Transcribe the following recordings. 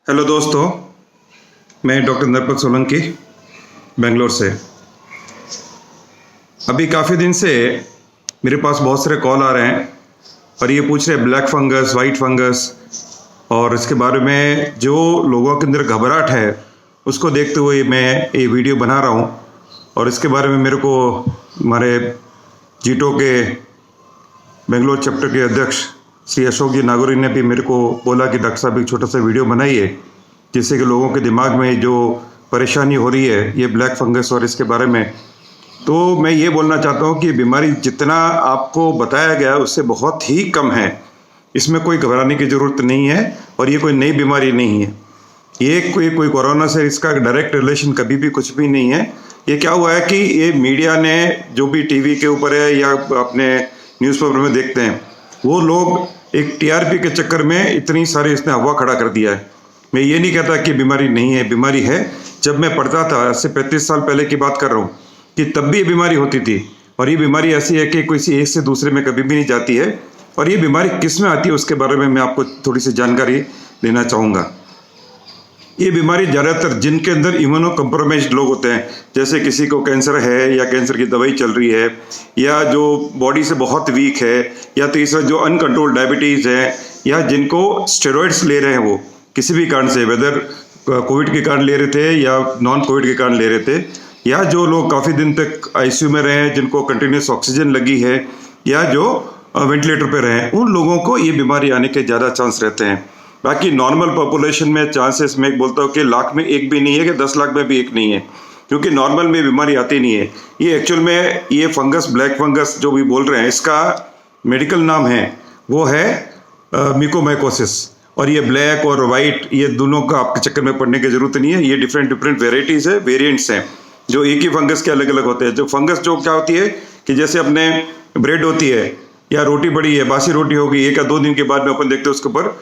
Hello दोस्तों, मैं doctor Narpat Solanki Bangalore से। अभी काफ़ी दिन से मेरे पास बहुत सारे कॉल आ रहे हैं और ये पूछ रहे हैं ब्लैक फंगस, वाइट फंगस और इसके बारे में जो लोगों के अंदर घबराहट है उसको देखते हुए मैं ये वीडियो बना रहा हूँ। और इसके बारे में मेरे को हमारे जीटो के बेंगलोर चैप्टर के अध्यक्ष श्री अशोक जी नागौरी ने भी मेरे को बोला कि डॉक्टर साहब एक छोटा सा वीडियो बनाइए जिससे कि लोगों के दिमाग में जो परेशानी हो रही है ये ब्लैक फंगस और इसके बारे में, तो मैं ये बोलना चाहता हूँ कि बीमारी जितना आपको बताया गया उससे बहुत ही कम है। इसमें कोई घबराने की ज़रूरत नहीं है और ये कोई नई बीमारी नहीं है। ये कोई कोरोना से इसका डायरेक्ट रिलेशन कभी भी कुछ भी नहीं है। ये क्या हुआ है कि ये मीडिया ने जो भी टीवी के ऊपर है या अपने न्यूज़पेपर में देखते हैं वो लोग एक टीआरपी के चक्कर में इतनी सारी इसने हवा खड़ा कर दिया है। मैं ये नहीं कहता कि बीमारी नहीं है, बीमारी है। जब मैं पढ़ता था, आज से 35 साल पहले की बात कर रहा हूँ, कि तब भी ये बीमारी होती थी। और ये बीमारी ऐसी है कि किसी एक से दूसरे में कभी भी नहीं जाती है। और ये बीमारी किस में आती है उसके बारे में मैं आपको थोड़ी सी जानकारी देना चाहूँगा। ये बीमारी ज़्यादातर जिनके अंदर इम्यूनो कम्प्रोमाइज्ड लोग होते हैं, जैसे किसी को कैंसर है या कैंसर की दवाई चल रही है, या जो बॉडी से बहुत वीक है, या तीसरा जो अनकंट्रोल्ड डायबिटीज़ है, या जिनको स्टेरॉइड्स ले रहे हैं वो किसी भी कारण से, वेदर कोविड के कारण ले रहे थे या नॉन कोविड के कारण ले रहे थे, या जो लोग काफ़ी दिन तक आईसीयू में रहे हैं जिनको कंटिन्यूस ऑक्सीजन लगी है, या जो वेंटिलेटर पे रहे हैं, उन लोगों को ये बीमारी आने के ज़्यादा चांस रहते हैं। बाकी नॉर्मल पॉपुलेशन में चांसेस मैं बोलता हूँ कि लाख में एक भी नहीं है कि 10 लाख में भी एक नहीं है, क्योंकि नॉर्मल में बीमारी आती नहीं है। ये एक्चुअल में ये फंगस, ब्लैक फंगस जो भी बोल रहे हैं, इसका मेडिकल नाम है वो है म्यूकोमाइकोसिस। और ये ब्लैक और वाइट ये दोनों का आपके चक्कर में पड़ने की जरूरत नहीं है। ये डिफरेंट वेराइटीज़ है, वेरिएंट्स हैं जो एक ही फंगस के अलग अलग होते हैं। जो फंगस जो क्या होती है कि जैसे अपने ब्रेड होती है या रोटी बड़ी है, बासी रोटी होगी, 1 या 2 दिन के बाद में अपन देखते हैं उसके ऊपर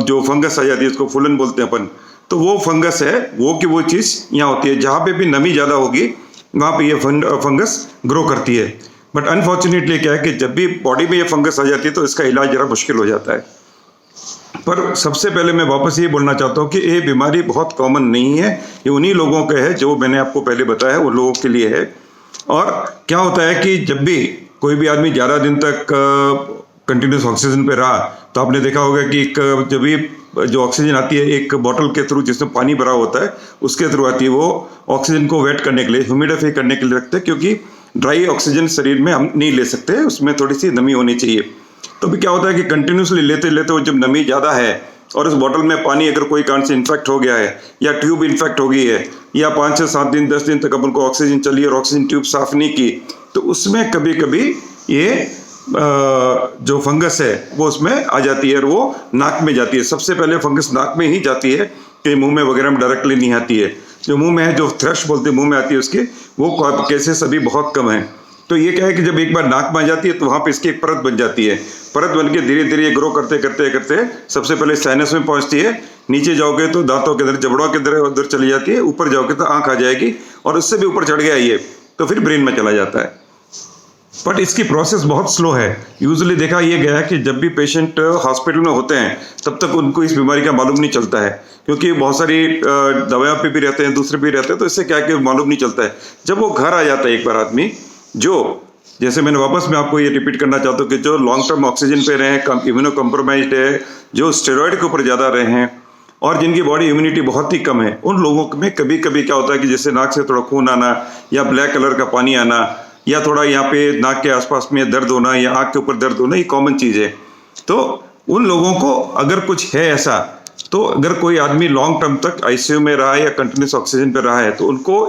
जो फंगस आ जाती है, उसको फूलन बोलते हैं अपन। तो वो फंगस है, वो की वो चीज़ यहाँ होती है। जहाँ पे भी नमी ज़्यादा होगी वहाँ पे ये फंगस ग्रो करती है। बट अनफॉर्चुनेटली क्या है कि जब भी बॉडी में ये फंगस आ जाती है तो इसका इलाज ज़रा मुश्किल हो जाता है। पर सबसे पहले मैं वापस ये बोलना चाहता हूँ कि ये बीमारी बहुत कॉमन नहीं है। ये उन्हीं लोगों के है जो मैंने आपको पहले बताया, उन लोगों के लिए है। और क्या होता है कि जब भी कोई भी आदमी ज़्यादा दिन तक कंटिन्यूस ऑक्सीजन पे रहा तो आपने देखा होगा कि जब भी जो ऑक्सीजन आती है एक बॉटल के थ्रू जिसमें पानी भरा होता है उसके थ्रू आती है, वो ऑक्सीजन को वेट करने के लिए, ह्यूमिडिफाई करने के लिए रखते हैं, क्योंकि ड्राई ऑक्सीजन शरीर में हम नहीं ले सकते, उसमें थोड़ी सी नमी होनी चाहिए। तो भी क्या होता है कि कंटिन्यूसली लेते लेते वो जब नमी ज़्यादा है और उस बॉटल में पानी अगर कोई कारण से इन्फेक्ट हो गया है या ट्यूब इन्फेक्ट हो गई है या 5 से 7 दिन 10 दिन तक अपन को ऑक्सीजन चली और ऑक्सीजन ट्यूब साफ नहीं की, तो उसमें कभी कभी ये जो फंगस है वो उसमें आ जाती है और वो नाक में जाती है। सबसे पहले फंगस नाक में ही जाती है, कि मुंह में वगैरह में डायरेक्टली नहीं आती है। जो मुंह में है, जो थ्रश बोलते हैं मुंह में आती है उसके, वो केसेस अभी बहुत कम है। तो ये क्या है कि जब एक बार नाक में आ जाती है तो वहाँ पे इसकी एक परत बन जाती है। परत बन के धीरे धीरे ग्रो करते करते करते सबसे पहले साइनस में पहुँचती है, नीचे जाओगे तो दांतों के अंदर, जबड़ों के अंदर उधर चली जाती है, ऊपर जाओगे तो आँख आ जाएगी और उससे भी ऊपर चढ़ गया ये तो फिर ब्रेन में चला जाता है। बट इसकी प्रोसेस बहुत स्लो है। यूजुअली देखा ये गया है कि जब भी पेशेंट हॉस्पिटल में होते हैं तब तक उनको इस बीमारी का मालूम नहीं चलता है, क्योंकि बहुत सारी दवाइयों पे भी रहते हैं, दूसरे भी रहते हैं, तो इससे क्या कि मालूम नहीं चलता है। जब वो घर आ जाता है एक बार आदमी, जो जैसे मैंने वापस मैं आपको ये रिपीट करना चाहता हूँ कि जो लॉन्ग टर्म ऑक्सीजन पे रहे हैं, इम्यूनो कम्प्रोमाइज्ड है, जो स्टेरॉइड के ऊपर ज़्यादा रहे हैं और जिनकी बॉडी इम्यूनिटी बहुत ही कम है, उन लोगों में कभी कभी क्या होता है कि जैसे नाक से थोड़ा खून आना या ब्लैक कलर का पानी आना या थोड़ा यहाँ पे नाक के आसपास में दर्द होना या आँख के ऊपर दर्द होना, ये कॉमन चीज़ है। तो उन लोगों को अगर कुछ है ऐसा, तो अगर कोई आदमी लॉन्ग टर्म तक आईसीयू में रहा है या कंटिन्यूस ऑक्सीजन पे रहा है तो उनको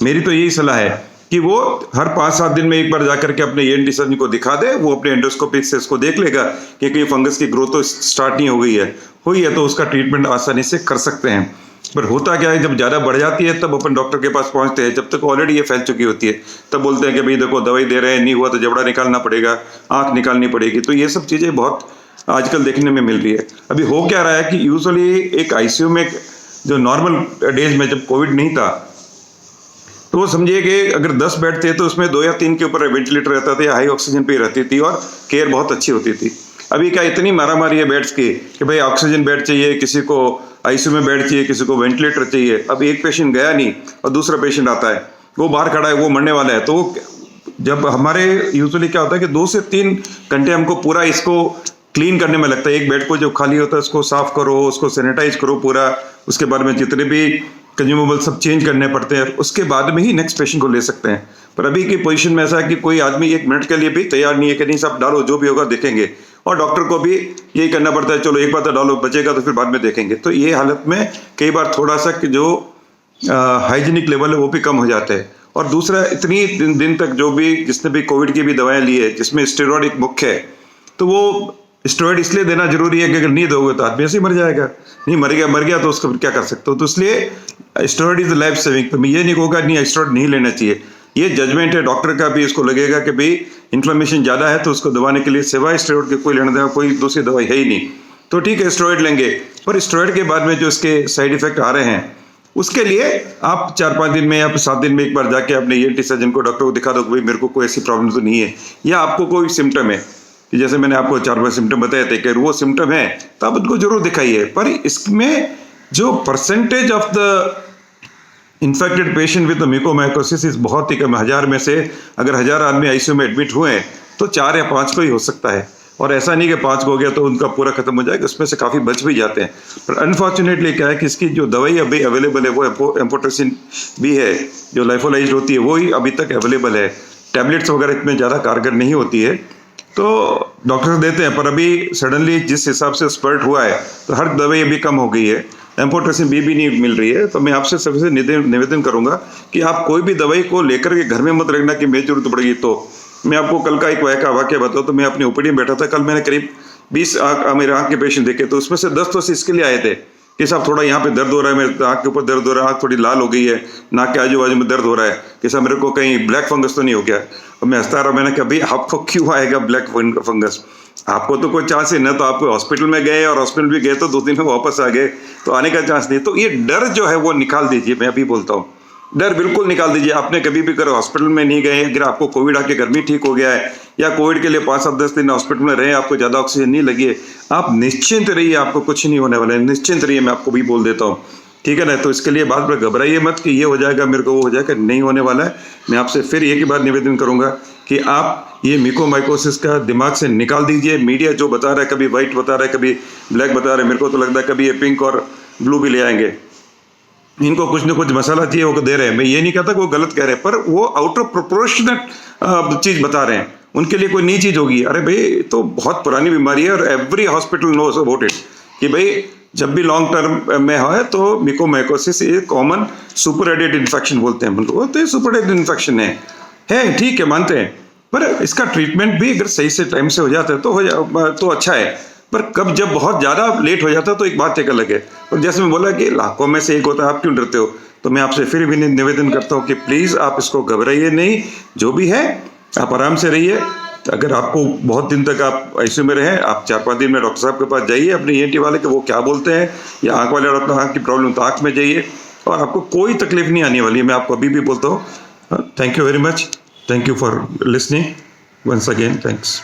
मेरी तो यही सलाह है कि वो हर 5-7 दिन में एक बार जाकर के अपने ENT सर्जन को दिखा दे। वो अपने एंडोस्कोपिक से इसको देख लेगा कि कहीं फंगस की ग्रोथ तो स्टार्ट नहीं हो गई है, हुई है तो उसका ट्रीटमेंट आसानी से कर सकते हैं। पर होता क्या है, जब ज़्यादा बढ़ जाती है तब अपन डॉक्टर के पास पहुंचते हैं, जब तक ऑलरेडी ये फैल चुकी होती है तब बोलते हैं कि भाई देखो दवाई दे रहे हैं, नहीं हुआ तो जबड़ा निकालना पड़ेगा, आँख निकालनी पड़ेगी। तो ये सब चीज़ें बहुत आजकल देखने में मिल रही है। अभी हो क्या रहा है कि यूजुअली एक आईसीयू में जो नॉर्मल डेज में जब कोविड नहीं था तो वो समझिए कि अगर 10 बेड थे तो उसमें 2 या 3 के ऊपर वेंटिलेटर रहता था या हाई ऑक्सीजन पे रहती थी और केयर बहुत अच्छी होती थी। अभी क्या इतनी मारामारी है बेड्स की कि भाई ऑक्सीजन बेड चाहिए, किसी को आईसीयू में बेड चाहिए, किसी को वेंटिलेटर चाहिए। अब एक पेशेंट गया नहीं और दूसरा पेशेंट आता है, वो बाहर खड़ा है, वो मरने वाला है। तो जब हमारे यूजुअली क्या होता है कि 2 से 3 घंटे हमको पूरा इसको क्लीन करने में लगता है। एक बेड को जो खाली होता है उसको साफ करो, उसको सैनिटाइज करो पूरा, उसके बाद में जितने भी कंज्यूमेबल सब चेंज करने पड़ते हैं, उसके बाद में ही नेक्स्ट पेशेंट को ले सकते हैं। पर अभी की पोजीशन में ऐसा है कि कोई आदमी 1 मिनट के लिए भी तैयार नहीं है कि नहीं सब डालो, जो भी होगा देखेंगे। और डॉक्टर को भी यही करना पड़ता है, चलो एक बार तो डालो, बचेगा तो फिर बाद में देखेंगे। तो ये हालत में कई बार थोड़ा सा कि जो हाइजीनिक लेवल है वो भी कम हो जाते हैं। और दूसरा, इतनी दिन तक जो भी जिसने भी कोविड की भी दवाएं ली है जिसमें स्टेरॉइड एक मुख्य है, तो वो स्टेरॉइड इसलिए देना जरूरी है कि अगर नहीं दोगे तो आदमी ऐसे ही मर जाएगा। नहीं मर गया तो उसको फिर क्या कर सकते हो। तो इसलिए स्टेरॉइड इज लाइफ सेविंग। तो मैं ये नहीं कहूँगा नहीं स्टेरॉइड नहीं लेना चाहिए, ये जजमेंट है डॉक्टर का भी। इसको लगेगा कि भाई इन्फ्लेमेशन ज़्यादा है तो उसको दबाने के लिए सिवाय स्टेरॉइड के कोई लेना देना कोई दूसरी दवाई है ही नहीं, तो ठीक है स्टेरॉइड लेंगे। पर स्टेरॉइड के बाद में जो इसके साइड इफेक्ट आ रहे हैं उसके लिए आप 4-5 दिन में या 7 दिन में एक बार जाके अपने ENT सर्जन को, डॉक्टर को दिखा दो कि भाई मेरे को कोई ऐसी प्रॉब्लम तो नहीं है, या आपको कोई सिम्टम है कि जैसे मैंने आपको 4-5 सिम्टम बताए थे कि वो सिम्टम है तो आप उनको जरूर दिखाइए। पर इसमें जो percentage of the infected patient with mucormycosis इस बहुत ही कम। 1000 में से अगर 1000 आदमी आईसीयू में एडमिट हुए हैं तो 4 या 5 को ही हो सकता है। और ऐसा नहीं कि 5 को हो गया तो उनका पूरा खत्म हो जाएगा, उसमें से काफ़ी बच भी जाते हैं। पर अनफॉर्चुनेटली क्या है कि इसकी जो दवाई अभी अवेलेबल है वो एम्फोटेरिसिन भी है, जो लाइफोलाइज्ड होती है, वो ही अभी तक अवेलेबल है। टैबलेट्स वगैरह इतने ज़्यादा कारगर नहीं होती है, तो डॉक्टर देते हैं। पर अभी सडनली जिस हिसाब से स्पर्ट हुआ है तो हर दवाई अभी कम हो गई है, एम्फोटेरिसिन भी नहीं मिल रही है। तो मैं आपसे सबसे निवेदन करूंगा कि आप कोई भी दवाई को लेकर के घर में मत रखना कि मेरी जरूरत पड़ेगी। तो मैं आपको कल का एक वाक्य बताऊँ तो मैं अपनी ओपीडी में बैठा था, कल मैंने करीब 20 मेरे आँख के पेशेंट देखे, तो उसमें से 10 तो इसके लिए आए थे कि साहब थोड़ा यहाँ पे दर्द हो रहा है, मेरे आँख के ऊपर दर्द हो रहा है, आँख थोड़ी लाल हो गई है, नाक के आजू बाजू में दर्द हो रहा है, कि साहब मेरे को कहीं ब्लैक फंगस तो नहीं हो गया। और मैं हंसता रहा, मैंने कहा भाई आपको क्यों आएगा ब्लैक फंगस, आपको तो कोई चांस ही ना, तो आप हॉस्पिटल में गए और हॉस्पिटल भी गए तो 2 दिन में वापस आ गए, तो आने का चांस नहीं। तो ये डर जो है वो निकाल दीजिए, मैं अभी बोलता हूँ, डर बिल्कुल निकाल दीजिए। आपने कभी भी करो हॉस्पिटल में नहीं गए, अगर आपको कोविड आके घर में ठीक हो गया है या कोविड के लिए 5-10 दिन हॉस्पिटल में रहे, आपको ज़्यादा ऑक्सीजन नहीं लगी है, आप निश्चिंत रहिए, आपको कुछ नहीं होने वाला है, निश्चिंत रहिए, मैं आपको भी बोल देता हूँ, ठीक है ना। तो इसके लिए बात पर घबराइए मत कि ये हो जाएगा मेरे को, वो हो जाएगा, नहीं होने वाला है। मैं आपसे फिर एक ही बात निवेदन करूंगा कि आप ये म्यूकोमाइकोसिस का दिमाग से निकाल दीजिए। मीडिया जो बता रहा है, कभी व्हाइट बता रहा है, कभी ब्लैक बता रहा है, मेरे को तो लगता है कभी ये पिंक और ब्लू भी ले आएंगे। इनको कुछ न कुछ मसाला चाहिए वो दे रहे हैं। मैं ये नहीं कहता कि वो गलत कह रहे हैं, पर वो आउट ऑफ प्रोपोर्शनेट चीज बता रहे हैं, उनके लिए कोई नई चीज होगी। अरे भाई तो बहुत पुरानी बीमारी है और every hospital knows about it कि भाई जब भी लॉन्ग टर्म में है तो म्यूकोमाइकोसिस एक कॉमन सुपरएडेड इन्फेक्शन बोलते हैं उनको, तो ये सुपरएडेड इन्फेक्शन है ठीक है, मानते हैं। पर इसका ट्रीटमेंट भी अगर सही से टाइम से हो जाता है तो अच्छा है। पर कब जब बहुत ज़्यादा लेट हो जाता है तो एक बात एक अलग है। और जैसे मैं बोला कि लाखों में से एक होता है, आप क्यों डरते हो, तो मैं आपसे फिर भी निवेदन करता हूँ कि प्लीज़ आप इसको घबराइए नहीं, जो भी है आप आराम से रहिए। अगर आपको बहुत दिन तक आप आईसीयू में रहें, आप 4-5 दिन में डॉक्टर साहब के पास जाइए, अपने ENT वाले के वो क्या बोलते हैं, या आँख वाले डॉक्टर आँख की प्रॉब्लम तो आँख में जाइए, और आपको कोई तकलीफ नहीं आने वाली है। मैं आपको अभी भी बोलता हूँ। Thank you very much, thank you for listening once again, thanks.